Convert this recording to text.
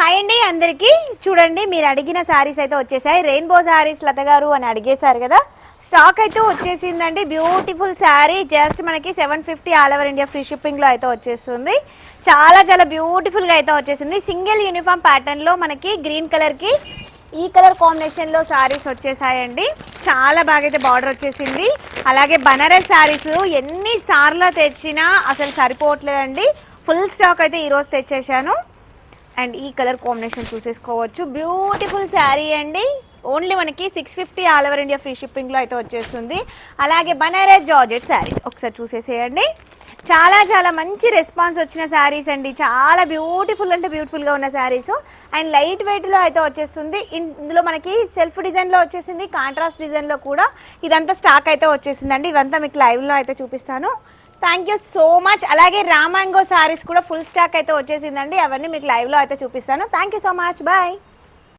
Hi అండి అందరికి. చూడండి మీరు అడిగిన సారీస్ అయితే వచ్చేసాయి. రెయిన్బో సారీస్ లత గారు అని అడిగేశారు కదా, స్టాక్ అయితే వచ్చేసిందండి. బ్యూటిఫుల్ శారీ జస్ట్ మనకి 750 all over India free shipping లో అయితే వచ్చేస్తుంది. చాలా చాలా బ్యూటిఫుల్ గా అయితే వచ్చేసింది. సింగిల్ యూనిఫామ్ ప్యాటర్న్ లో మనకి గ్రీన్ కలర్ కి ఈ కలర్ కాంబినేషన్ లో సారీస్ వచ్చేసాయండి. చాలా బాగా అయితే బార్డర్ వచ్చేసింది. అలాగే బనారస్ సారీస్ ఎన్ని సార్లు తెచ్చినా అసలు సరిపోవట్లేదండి. ఫుల్ స్టాక్ అయితే ఈరోజు తెచ్చేసాను. అండ్ ఈ కలర్ కాంబినేషన్ చూసేసుకోవచ్చు. బ్యూటిఫుల్ శారీ అండి. ఓన్లీ మనకి 650 ఆల్ ఓవర్ ఇండియా ఫ్రీ షిప్పింగ్లో అయితే వచ్చేస్తుంది. అలాగే బనారస్ జార్జెట్ శారీస్ ఒకసారి చూసేసేయండి. చాలా చాలా మంచి రెస్పాన్స్ వచ్చిన శారీస్ అండి. చాలా బ్యూటిఫుల్ అంటే బ్యూటిఫుల్గా ఉన్న శారీస్ అండ్ లైట్ వెయిట్లో అయితే వచ్చేస్తుంది. ఇందులో మనకి సెల్ఫ్ డిజైన్లో వచ్చేసింది, కాంట్రాస్ట్ డిజైన్లో కూడా ఇదంతా స్టాక్ అయితే వచ్చేసిందండి. ఇవంతా మీకు లైవ్లో అయితే చూపిస్తాను. Thank you so much. అలాగే రామాంగో సారీస్ కూడా ఫుల్ స్టాక్ అయితే వచ్చేసిందండి. అవన్నీ మీకు లైవ్లో అయితే చూపిస్తాను. Thank you so much. Bye.